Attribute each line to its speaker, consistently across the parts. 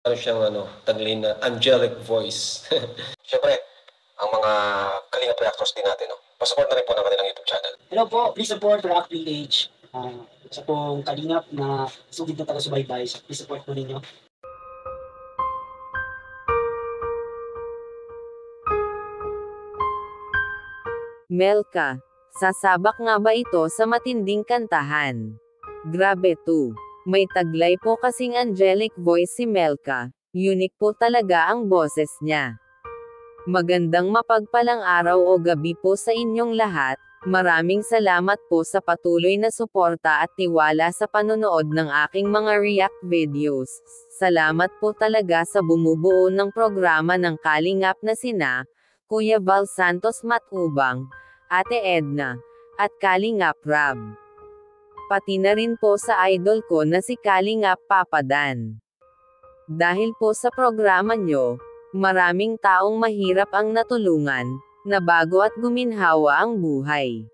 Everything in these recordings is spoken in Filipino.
Speaker 1: Ano siyang ano, taglay na angelic voice. Siyempre, ang mga Kalingap reactors din natin, no? Pasupport na rin po ng kanilang YouTube channel.
Speaker 2: Hello po, please support Rock PH. Sa pong Kalingap na sugid na taga-subaybay. So, please support po ninyo.
Speaker 3: Melka, sasabak nga ba ito sa matinding kantahan? Grabe to. May taglay po kasing angelic voice si Melka, unique po talaga ang boses niya. Magandang mapagpalang araw o gabi po sa inyong lahat, maraming salamat po sa patuloy na suporta at tiwala sa panonood ng aking mga react videos. Salamat po talaga sa bumubuo ng programa ng Kalingap na sina, Kuya Val Santos Matubang, Ate Edna, at Kalingap Rab. Pati na rin po sa idol ko na si Kalingap Papa Dan. Dahil po sa programa nyo, maraming taong mahirap ang natulungan, nabago at guminhawa ang buhay.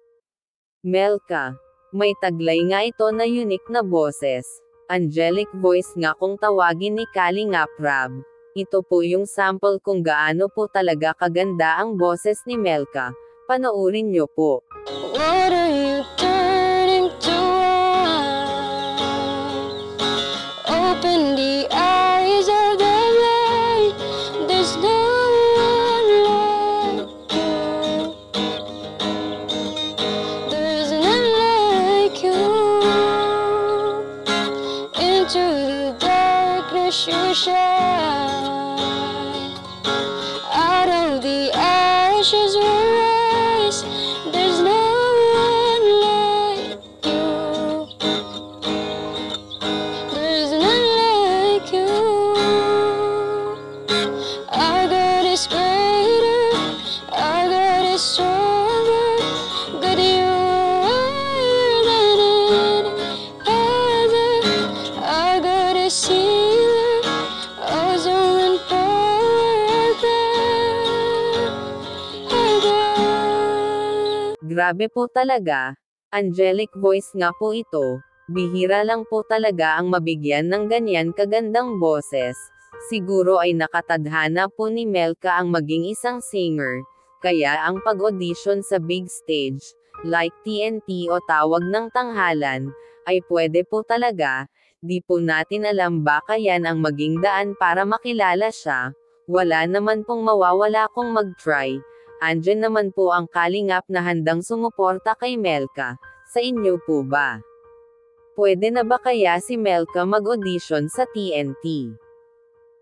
Speaker 3: Melka, may taglay nga ito na unique na boses, angelic voice nga kung tawagin ni Kalingap Rab. Ito po yung sample kung gaano po talaga kaganda ang boses ni Melka, panoorin nyo po.
Speaker 4: What are you turning to? Open the eyes of the light. There's no one like you. There's none like you. Into the darkness you shine. Out of the ashes we rise. There's no one like you. There's none like you. Our God is greater. Our God is stronger. God, you are higher than any other. Our God is healer. Awesome and power there. Our God.
Speaker 3: Grabe po talaga, angelic voice nga po ito, bihira lang po talaga ang mabigyan ng ganyan kagandang boses. Siguro ay nakatadhana po ni Melka ang maging isang singer, kaya ang pag-audition sa big stage, like TNT o Tawag ng Tanghalan, ay pwede po talaga, di po natin alam baka yan ang maging daan para makilala siya, wala naman pong mawawala kung mag-try. Andyan naman po ang Kalingap na handang sumuporta kay Melka. Sa inyo po ba? Pwede na ba kaya si Melka mag-audition sa TNT?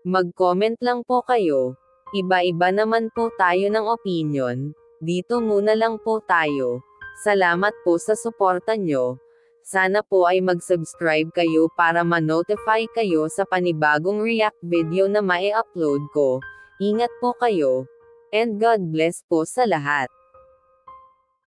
Speaker 3: Mag-comment lang po kayo. Iba-iba naman po tayo ng opinion. Dito muna lang po tayo. Salamat po sa suporta nyo. Sana po ay mag-subscribe kayo para ma-notify kayo sa panibagong react video na mai-upload ko. Ingat po kayo. And God bless po sa lahat.